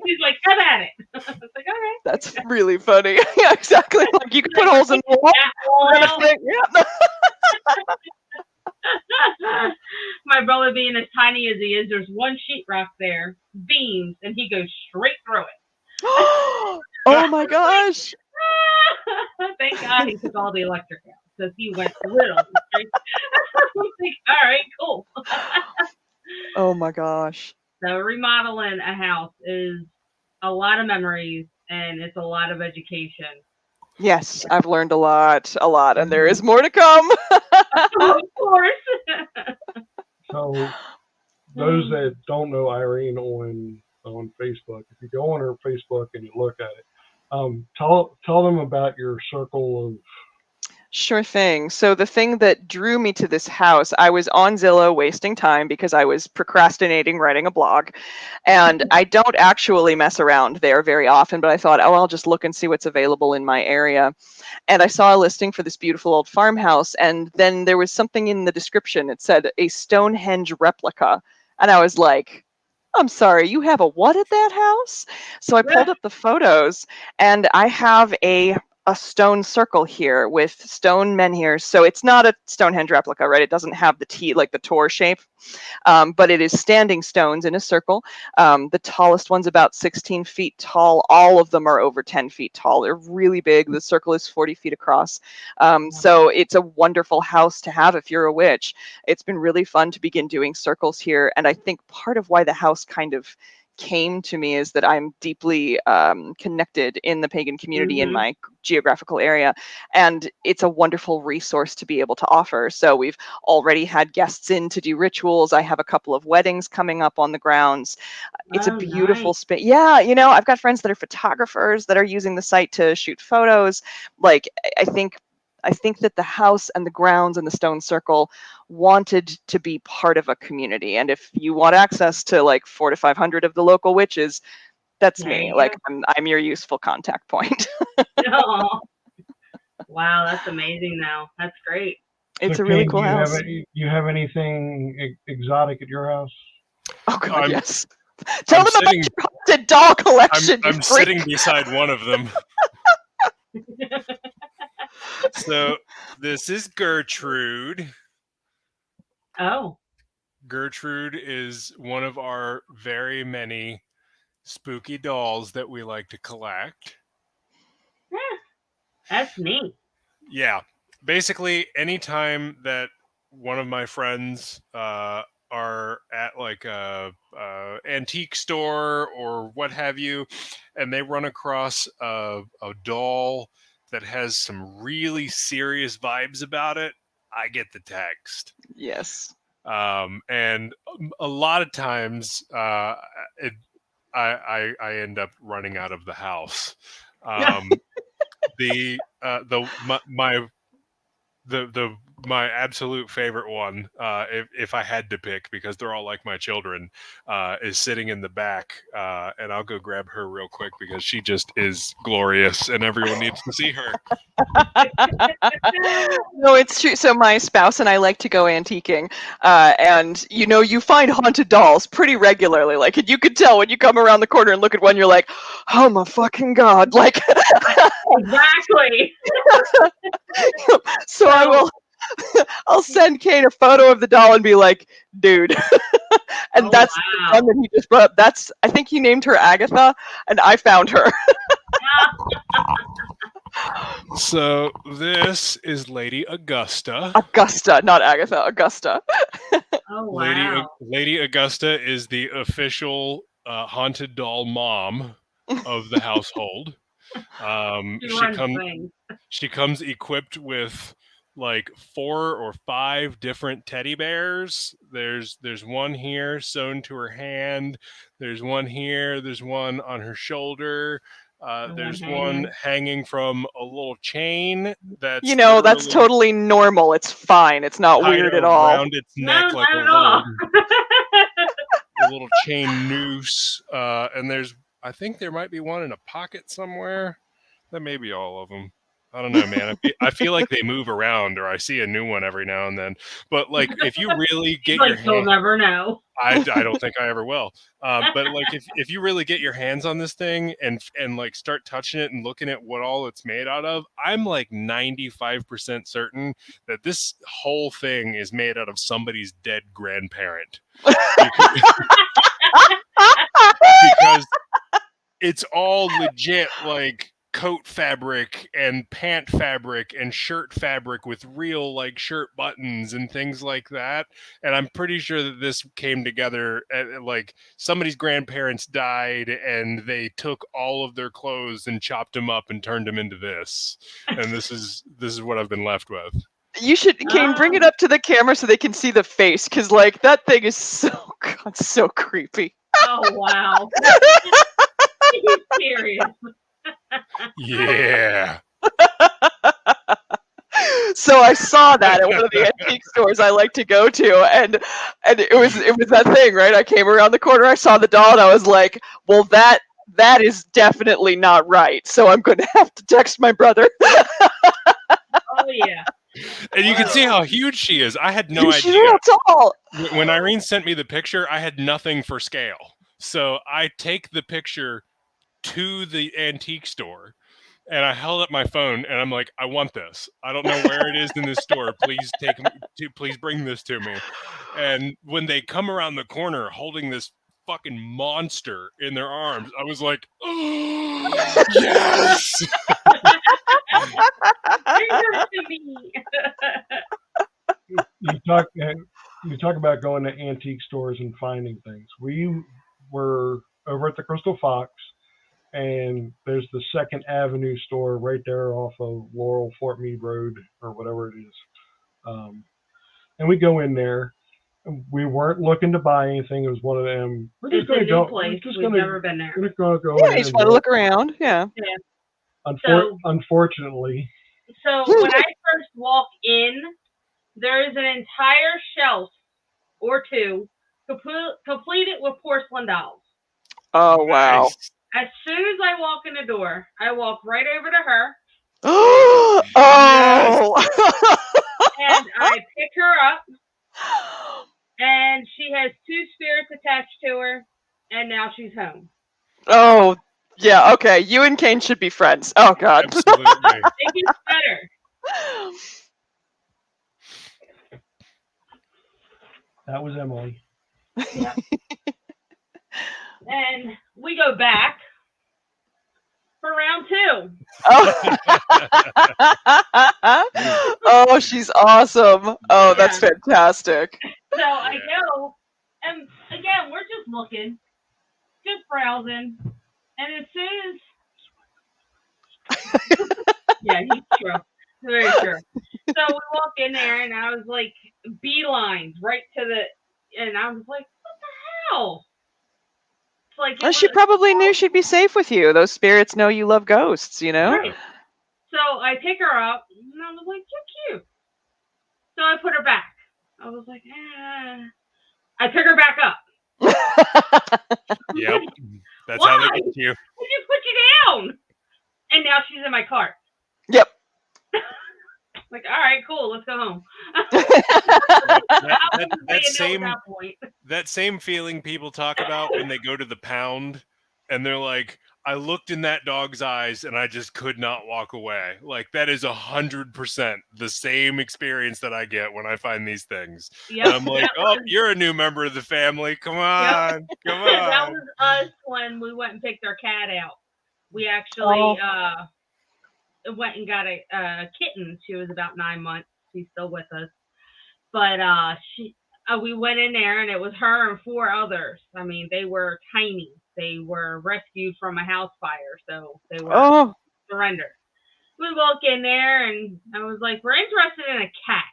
He's like, come at it. I was like, okay. That's really funny. Yeah, exactly. Like you can put holes in the wall. My brother being as tiny as he is, there's one sheetrock there, beams, and he goes straight through it. Oh my gosh. Thank God he took all the electric out. Because he went literally straight. Like, all right, cool. Oh my gosh. So remodeling a house is a lot of memories and it's a lot of education. Yes, I've learned a lot, and there is more to come. Of course. So, those that don't know Irene on Facebook, if you go on her Facebook and you look at it, tell them about your circle of. Sure thing. So the thing that drew me to this house, I was on Zillow wasting time because I was procrastinating writing a blog. And I don't actually mess around there very often, but I thought, oh, I'll just look and see what's available in my area. And I saw a listing for this beautiful old farmhouse. And then there was something in the description. It said a Stonehenge replica. And I was like, I'm sorry, you have a what at that house? So I pulled up the photos and I have a stone circle here with stone menhirs. So it's not a Stonehenge replica, right? It doesn't have the T, like the Tor shape, but it is standing stones in a circle. The tallest one's about 16 feet tall. All of them are over 10 feet tall. They're really big. The circle is 40 feet across. So it's a wonderful house to have if you're a witch. It's been really fun to begin doing circles here. And I think part of why the house kind of came to me is that I'm deeply connected in the pagan community in my geographical area, and it's a wonderful resource to be able to offer. So we've already had guests in to do rituals. I have a couple of weddings coming up on the grounds. It's a beautiful space. Yeah, I've got friends that are photographers that are using the site to shoot photos. Like I think that the house and the grounds and the stone circle wanted to be part of a community. And if you want access to like 400 to 500 of the local witches, that's me. Like I'm your useful contact point. Oh. Wow, that's amazing now. That's great. It's a really cool house. You have anything exotic at your house? Oh God, yes. Tell them about your haunted doll collection. I'm sitting beside one of them. So this is Gertrude. Oh. Gertrude is one of our very many spooky dolls that we like to collect. That's neat. Yeah. Basically, anytime that one of my friends are at like a antique store or what have you, and they run across a doll that has some really serious vibes about it, I get the text. Yes. And a lot of times, I end up running out of the house. My absolute favorite one, if I had to pick, because they're all like my children, is sitting in the back, and I'll go grab her real quick because she just is glorious, and everyone needs to see her. No, it's true. So my spouse and I like to go antiquing, and you find haunted dolls pretty regularly. Like, and you could tell when you come around the corner and look at one, you're like, "Oh my fucking god!" Like, Exactly. so I'll send Caine a photo of the doll and be like, "Dude," and that's the one that he just brought up. I think he named her Agatha, and I found her. So this is Lady Augusta. Augusta, not Agatha. Augusta. Oh wow. Lady Augusta is the official haunted doll mom of the household. She comes equipped with like 4 or 5 different teddy bears. There's one here sewn to her hand. There's one here. There's one on her shoulder. There's one hanging from a little chain that's that's totally normal. It's fine. It's not weird at all. Around its neck, like a little chain noose. And I think there might be one in a pocket somewhere. That may be all of them. I don't know, man. I feel like they move around, or I see a new one every now and then. But like, if you really get your hands, you'll never know. I don't think I ever will. But like, if you really get your hands on this thing and like start touching it and looking at what all it's made out of, I'm like 95% certain that this whole thing is made out of somebody's dead grandparent. Because it's all legit, like coat fabric and pant fabric and shirt fabric with real like shirt buttons and things like that. And I'm pretty sure that this came together at, like, somebody's grandparents died and they took all of their clothes and chopped them up and turned them into this. And this is what I've been left with. You should, Caine, bring it up to the camera so they can see the face, because like that thing is so creepy. Oh wow. Are you serious? Yeah. So I saw that at one of the antique stores I like to go to, and it was that thing, right? I came around the corner, I saw the doll, and I was like, well, that is definitely not right. So I'm going to have to text my brother. Oh yeah. And you can see how huge she is. I had no idea. She's real tall. When Irene sent me the picture, I had nothing for scale. So I take the picture to the antique store, and I held up my phone, and I'm like, I want this. I don't know where it is in this store. Please bring this to me. And when they come around the corner holding this fucking monster in their arms, I was like, oh, yes. You talk about going to antique stores and finding things. We were over at the Crystal Fox, and there's the 2nd Avenue store right there off of Laurel Fort Meade Road or whatever it is. And we go in there. We weren't looking to buy anything. It was one of them. We're just going to go. We've never been there. We're just going to go. Yeah, you just want to look around. Yeah. Unfortunately. So when I first walk in, there is an entire shelf or two completed with porcelain dolls. Oh wow! Nice. As soon as I walk in the door, I walk right over to her. Oh! And I pick her up, and she has 2 spirits attached to her, and now she's home. Oh, yeah, okay. You and Caine should be friends. Oh, God. Absolutely. It gets better. That was Emily. Yeah. And we go back for round 2. Oh, she's awesome. Oh, that's fantastic. So I go, and again, we're just looking, just browsing, and as soon as yeah, he's true, very true. So we walk in there, and I was like, beelines right to the, and I was like, what the hell? It's like Well, she probably knew she'd be safe with you. Those spirits know you love ghosts, you know? Right. So I pick her up, and I was like, you're cute. So I put her back. I was like, I pick her back up. Yep. That's how they get you. I just put you down. And now she's in my cart. Yep. Like, all right, cool, let's go home. That same feeling people talk about when they go to the pound and they're like, I looked in that dog's eyes and I just could not walk away. Like, that is 100% the same experience that I get when I find these things. Yep. And I'm like, oh, you're a new member of the family. Come on. Come on. That was us when we went and picked our cat out. We actually went and got a kitten. She was about 9 months. She's still with us. But we went in there, and it was her and 4 others. I mean, they were tiny. They were rescued from a house fire, so they were surrendered. We walk in there, and I was like, we're interested in a cat.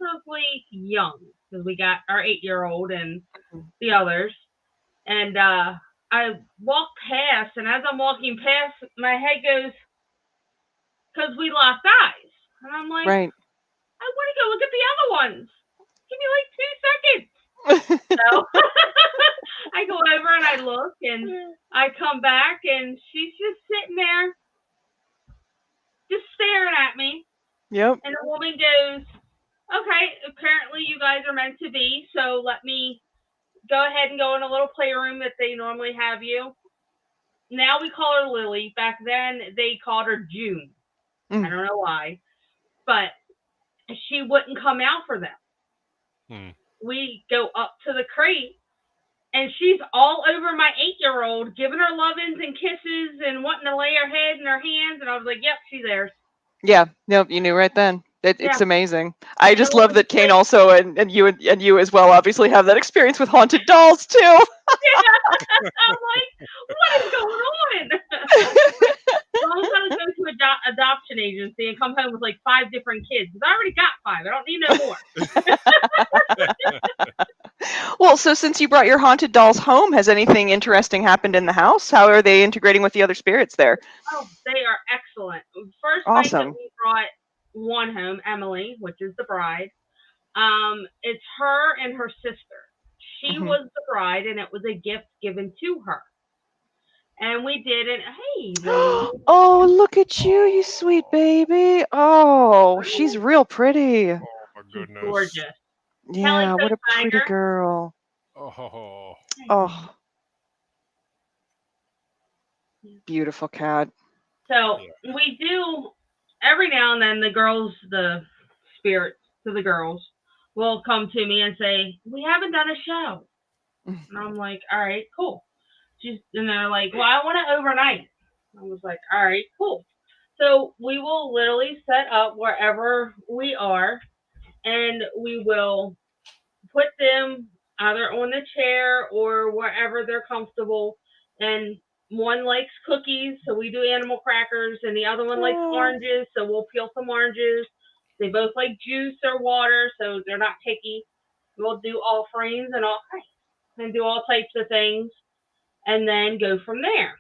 Perfectly young, because we got our 8-year-old and the others. And I walked past, and as I'm walking past, my head goes, because we locked eyes. And I'm like, right. I want to go look at the other ones. Give me like 2 seconds. So I go over and I look, and I come back, and she's just sitting there, just staring at me. Yep. And the woman goes, okay, apparently you guys are meant to be, so let me go ahead and go in a little playroom that they normally have you. Now we call her Lily. Back then they called her June. I don't know why, but she wouldn't come out for them. We go up to the crate, and she's all over my 8-year-old, giving her lovins and kisses and wanting to lay her head in her hands. And I was like, yep, she's theirs. Yeah, nope, you knew right then. It's amazing. I just love that Caine also and you as well obviously have that experience with haunted dolls too. Yeah. I'm like, what is going on? I'm going to go to an adoption agency and come home with like 5 different kids. I already got 5. I don't need no more. Well, so since you brought your haunted dolls home, has anything interesting happened in the house? How are they integrating with the other spirits there? Oh, they are excellent. First awesome. night that we brought one home, Emily, which is the bride. It's her and her sister. She was the bride, and it was a gift given to her. And we did it. Hey, oh, look at you, you sweet baby. Oh, she's real pretty. Oh my goodness. She's gorgeous. Yeah, what a pretty girl. Oh. Beautiful cat. So we do every now and then. The girls, the spirits to the girls, will come to me and say, "We haven't done a show." And I'm like, "All right, cool." And they're like, "Well, I want to overnight." I was like, "All right, cool." So we will literally set up wherever we are, and we will put them either on the chair or wherever they're comfortable. And one likes cookies, so we do animal crackers, and the other one likes oranges, so we'll peel some oranges. They both like juice or water, so they're not picky. We'll do offerings and do all types of things, and then go from there.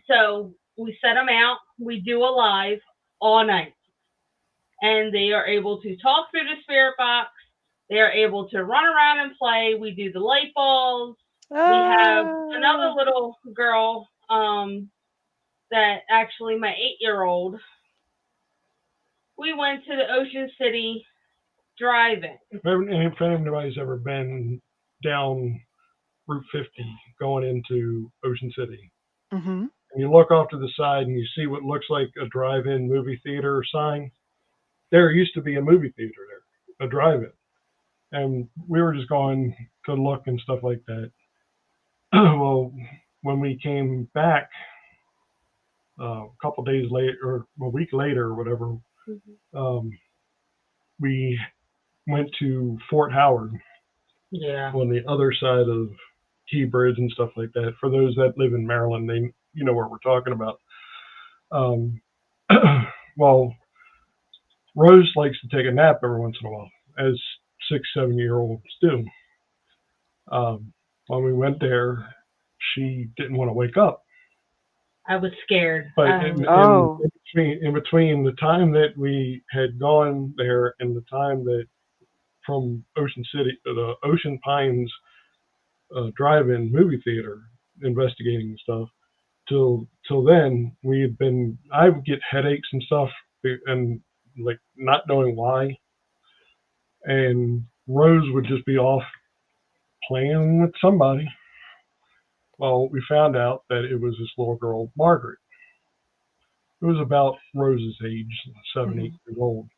So we set them out. We do a live all night, and they are able to talk through the spirit box. They are able to run around and play. We do the light balls. We have another little girl that actually my 8-year-old. We went to the Ocean City drive-in. If anybody's ever been down Route 50 going into Ocean City, and you look off to the side and you see what looks like a drive-in movie theater sign. There used to be a movie theater there, a drive-in. And we were just going to look and stuff like that. Well, when we came back a couple days later, or a week later, or whatever, we went to Fort Howard on the other side of Key Bridge and stuff like that. For those that live in Maryland, you know what we're talking about. Well, Rose likes to take a nap every once in a while, as 6-7-year-olds do. When we went there, she didn't want to wake up. I was scared. But in between the time that we had gone there and the time that from Ocean City, the Ocean Pines drive-in movie theater, investigating stuff, till then, I would get headaches and stuff, and like not knowing why. And Rose would just be off playing with somebody. Well, we found out that it was this little girl, Margaret. It was about Rose's age, 7, 8 years old.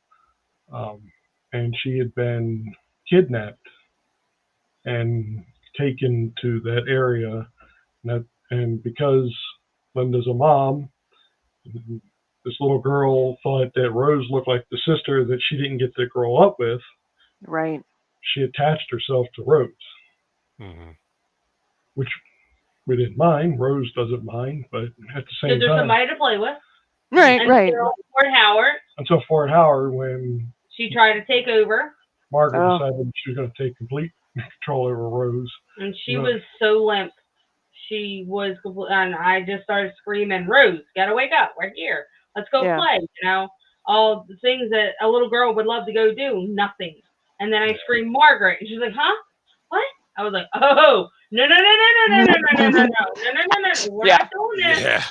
And she had been kidnapped and taken to that area. And because Linda's a mom, this little girl thought that Rose looked like the sister that she didn't get to grow up with. Right. She attached herself to Rose, which we didn't mind. Rose doesn't mind, but at the same time, there's somebody to play with. Right, right. Fort Howard. Until Fort Howard, when she tried to take over. Margaret decided she was going to take complete control over Rose. And she was so limp. She was, and I just started screaming, Rose, gotta wake up. We're here. Let's go play. You know, all the things that a little girl would love to go do, nothing. And then I screamed, Margaret. And she's like, huh? What? I was like, oh, no. We're not doing this. Yeah.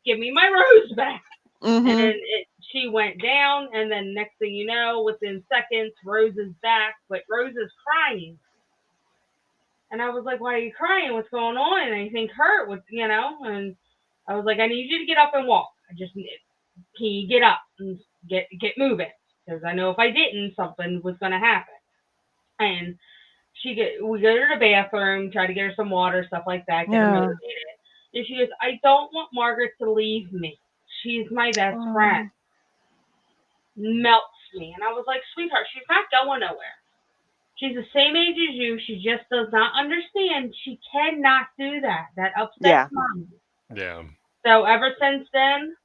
Give me my Rose back. And then she went down, and then next thing you know, within seconds, Rose is back, but Rose is crying. And I was like, why are you crying? What's going on? Anything hurt? What's, you know? And I was like, I need you to get up and walk. Can you get up and get moving? Because I know if I didn't, something was going to happen. And we go to the bathroom, try to get her some water, stuff like that, get her motivated. And she goes, I don't want Margaret to leave me. She's my best friend. Melts me. And I was like, sweetheart, she's not going nowhere. She's the same age as you. She just does not understand. She cannot do that. That upsets Mom. Yeah. So ever since then,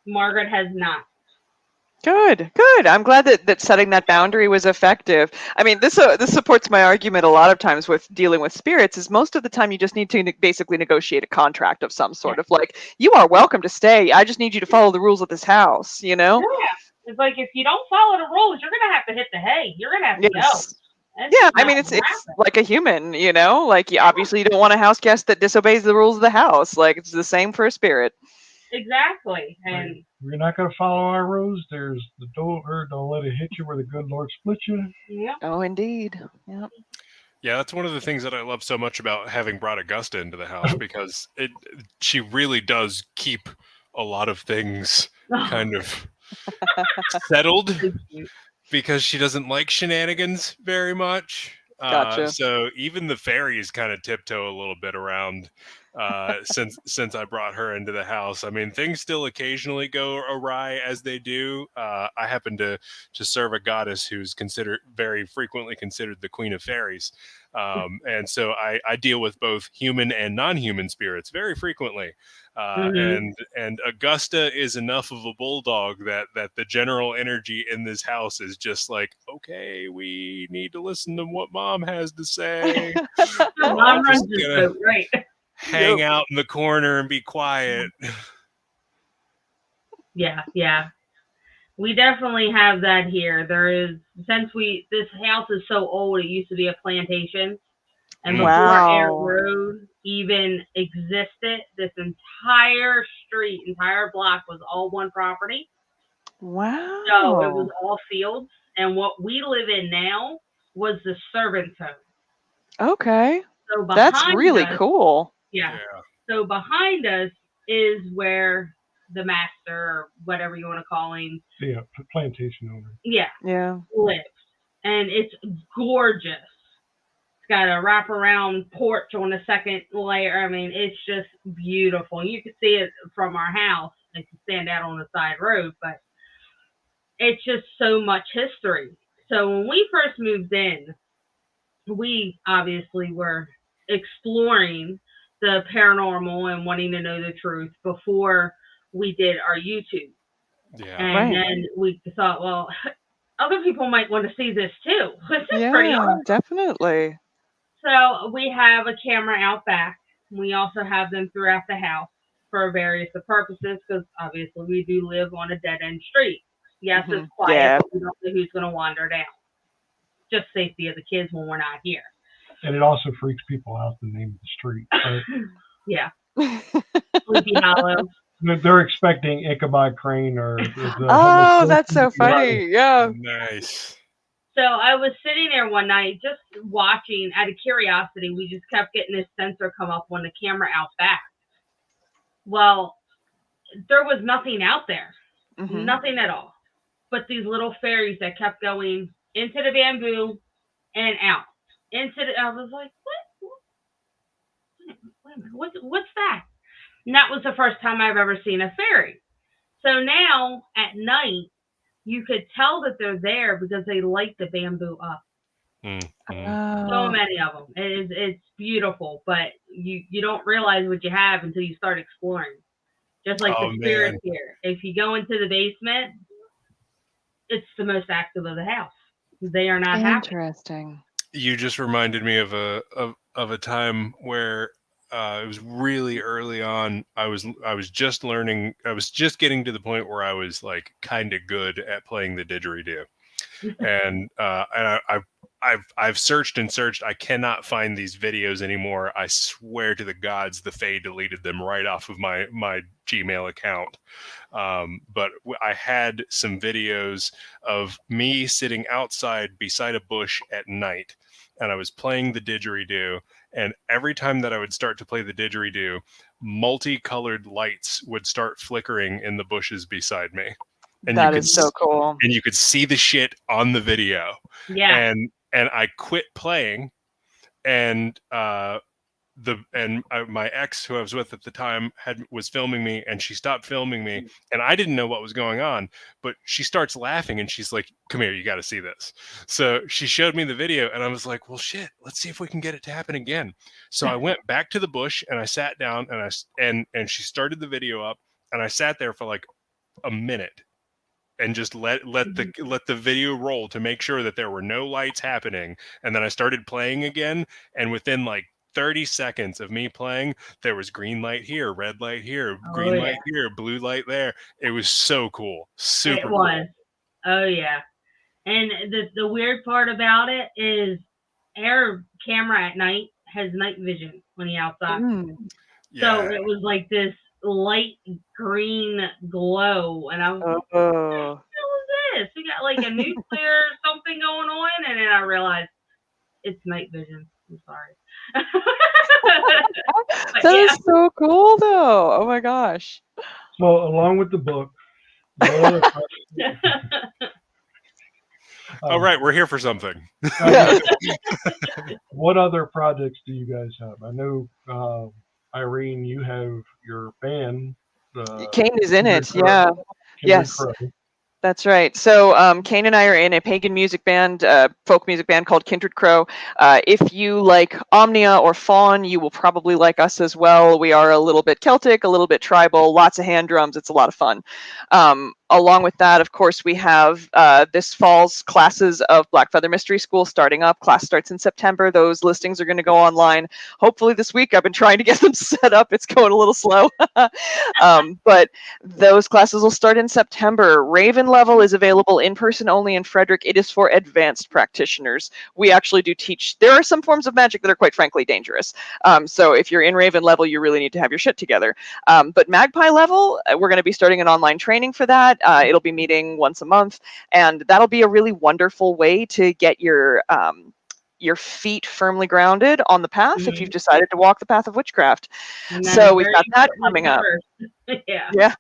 Margaret has not. Good. I'm glad that setting that boundary was effective. I mean, this supports my argument a lot of times with dealing with spirits, is most of the time you just need to basically negotiate a contract of some sort of like, you are welcome to stay. I just need you to follow the rules of this house, you know? Yeah. It's like, if you don't follow the rules, you're going to have to hit the hay. You're going to have to go. Yeah, I mean, it's like a human, you know? Like, obviously you don't want a house guest that disobeys the rules of the house. Like, it's the same for a spirit. Exactly. And you're not going to follow our rules. There's the door. Don't let it hit you where the good Lord split you. Yeah. Oh, indeed. Yeah. Yeah, that's one of the things that I love so much about having brought Augusta into the house, because she really does keep a lot of things kind of settled, because she doesn't like shenanigans very much. Gotcha. So even the fairies kind of tiptoe a little bit around since I brought her into the house. I mean, things still occasionally go awry, as they do. I happen to serve a goddess who's very frequently considered the queen of fairies. And so I deal with both human and non-human spirits very frequently. And Augusta is enough of a bulldog that the general energy in this house is just like, okay, we need to listen to what Mom has to say. Mom runs this boat, right? Hang out in the corner and be quiet. Yeah. We definitely have that here. There is, this house is so old, it used to be a plantation. And before Air Road even existed, this entire block was all one property. Wow. So it was all fields. And what we live in now was the servant's home. Okay. So that's really cool. Yeah. So behind us is where the master, or whatever you want to call him, Yeah, plantation owner. yeah, Yeah. lives. And it's gorgeous. It's got a wraparound porch on the second layer. I mean, it's just beautiful. You can see it from our house if you stand out on the side road, but it's just so much history. So when we first moved in, we obviously were exploring the paranormal and wanting to know the truth before we did our YouTube. Yeah. And Right. then we thought, well, other people might want to see this too. This is Yeah, pretty awesome. definitely. So we have a camera out back. We also have them throughout the house for various purposes, because obviously we do live on a dead-end street. Yes, it's quiet, Yeah. but we don't know who's going to wander down. Just safety of the kids when we're not here. And it also freaks people out, the name of the street. Right? Yeah. Sleepy Hollow. They're expecting Ichabod Crane or Oh, that's so funny. Yeah. Nice. So I was sitting there one night just watching out of curiosity. We just kept getting this sensor come up on the camera out back. Well, there was nothing out there. Mhm. Nothing at all. But these little fairies that kept going into the bamboo and out. I was like, what? Wait a minute, what's that? And that was the first time I've ever seen a fairy. So now at night, you could tell that they're there because they light the bamboo up. Mm-hmm. So many of them. It's beautiful, but you don't realize what you have until you start exploring. Just like the spirits here. If you go into the basement, it's the most active of the house. They are not happy. Interesting. You just reminded me of a time where it was really early on. I was just learning. I was just getting to the point where I was like kind of good at playing the didgeridoo, and I've searched and searched. I cannot find these videos anymore. I swear to the gods, the Fae deleted them right off of my Gmail account. But I had some videos of me sitting outside beside a bush at night, and I was playing the didgeridoo. And every time that I would start to play the didgeridoo, multicolored lights would start flickering in the bushes beside me. And that is so cool. And you could see the shit on the video. Yeah. And I quit playing, and my ex, who I was with at the time, was filming me, and she stopped filming me, and I didn't know what was going on, but she starts laughing, and she's like, "Come here, you got to see this." So she showed me the video, and I was like, "Well, shit, let's see if we can get it to happen again." So I went back to the bush, and I sat down, and she started the video up, and I sat there for like a minute and just let the video roll to make sure that there were no lights happening, and then I started playing again, and within like 30 seconds of me playing, there was green light here, red light here, green light here, blue light there. It was so cool. Super cool. It was. Oh yeah. And the weird part about it is our camera at night has night vision on the outside. Yeah. So it was like this light green glow, and I was like, what the hell is this? We got like a nuclear something going on, and then I realized it's night vision. I'm sorry. That is so cool, though. Oh my gosh. So, along with the book, all right, we're here for something. What other projects do you guys have? I know, Irene, you have your band. Caine is in it. Crow. Yeah. Yes. Crow. That's right. So Caine and I are in a pagan music band, folk music band called Kindred Crow. If you like Omnia or Fawn, you will probably like us as well. We are a little bit Celtic, a little bit tribal, lots of hand drums. It's a lot of fun. Along with that, of course, we have this fall's classes of Blackfeather Mystery School starting up. Class starts in September. Those listings are going to go online hopefully this week. I've been trying to get them set up. It's going a little slow. But those classes will start in September. Raven level is available in person only in Frederick. It is for advanced practitioners. We actually do teach. There are some forms of magic that are quite frankly dangerous. So if you're in Raven level, you really need to have your shit together. But Magpie level, we're going to be starting an online training for that. It'll be meeting once a month, and that'll be a really wonderful way to get your your feet firmly grounded on the path if Mhm. you've decided to walk the path of witchcraft. And that So is we've very got that important coming up. first. Yeah. Yeah.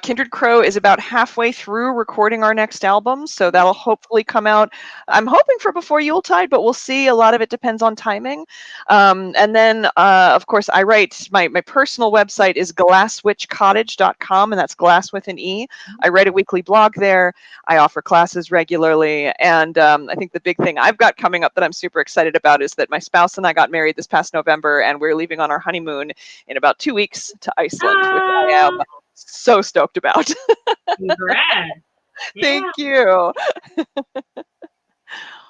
Kindred Crow is about halfway through recording our next album, so that'll hopefully come out. I'm hoping for before Yuletide, but we'll see. A lot of it depends on timing. And then, of course, I write my personal website is glasswitchcottage.com, and that's glass with an E. I write a weekly blog there. I offer classes regularly, and I think the big thing I've got coming up that I'm super excited about is that my spouse and I got married this past November, and we're leaving on our honeymoon in about 2 weeks to Iceland, which I am so stoked about. Congrats. Yeah, Thank you.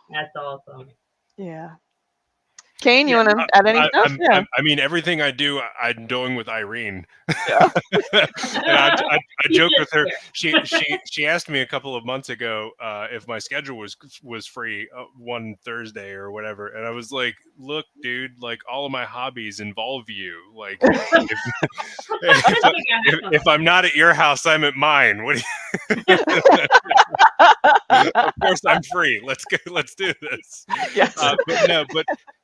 that's awesome. Yeah. Caine, you Yeah, want to add any stuff? Yeah. I mean, everything I do, I'm doing with Irene. Yeah. And I joke with her. She asked me a couple of months ago if my schedule was free one Thursday or whatever, and I was like, "Look, dude, like all of my hobbies involve you. Like, if I'm not at your house, I'm at mine. What? Of course, I'm free. Let's go. Let's do this. Yes.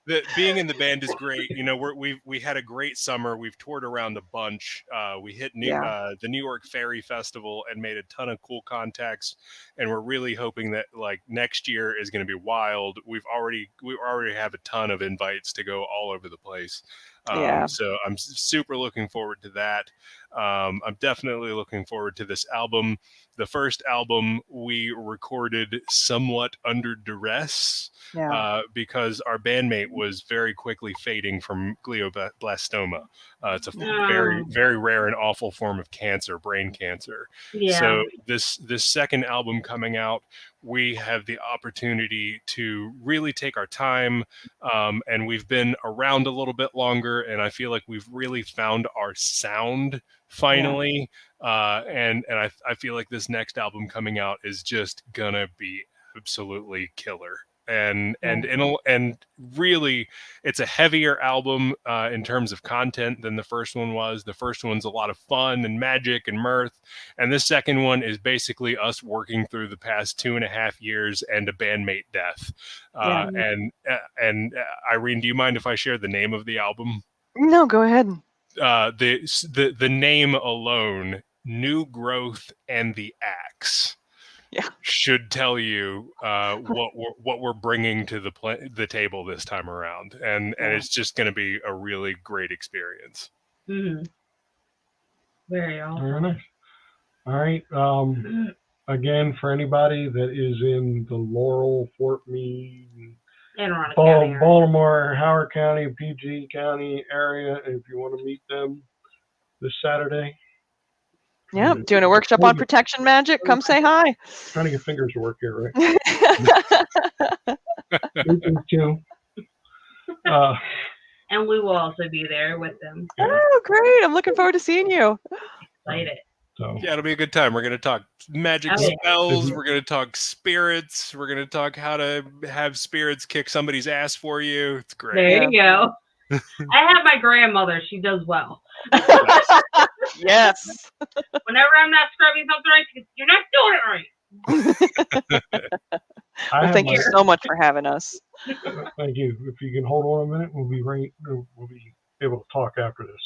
But being in the band is great. You know, we had a great summer. We've toured around a bunch. We hit the New York Ferry Festival and made a ton of cool contacts. And we're really hoping that like next year is going to be wild. We already have a ton of invites to go all over the place. So I'm super looking forward to that. I'm definitely looking forward to this album. The first album we recorded somewhat under duress because our bandmate was very quickly fading from glioblastoma. It's a very, very rare and awful form of cancer, brain cancer. Yeah. So this second album coming out, we have the opportunity to really take our time, and we've been around a little bit longer, and I feel like we've really found our sound finally. And I feel like this next album coming out is just gonna be absolutely killer. And really, it's a heavier album in terms of content than the first one was. The first one's a lot of fun and magic and mirth, and this second one is basically us working through the past 2.5 years and a bandmate death. And Irene, do you mind if I share the name of the album? No, go ahead. The name alone, New Growth and the Axe, should tell you what we're bringing to the table this time around, and it's just going to be a really great experience. Mm-hmm. Very awesome. Very nice. All right. Again, for anybody that is in the Laurel, Fort Meade, Baltimore, Howard County, PG County area, if you want to meet them this Saturday. Yeah, doing a workshop on protection magic. Come say hi. Trying to get fingers to work here, right? And we will also be there with them. Oh, great. I'm looking forward to seeing you. Excited. Yeah, it'll be a good time. We're going to talk magic spells. We're going to talk spirits. We're going to talk how to have spirits kick somebody's ass for you. It's great. There you go. I have my grandmother. She does well. Yes. Whenever I'm not scrubbing something right, she goes, "You're not doing it right." Well, thank you so much for having us. Thank you. If you can hold on a minute, we'll be able to talk after this.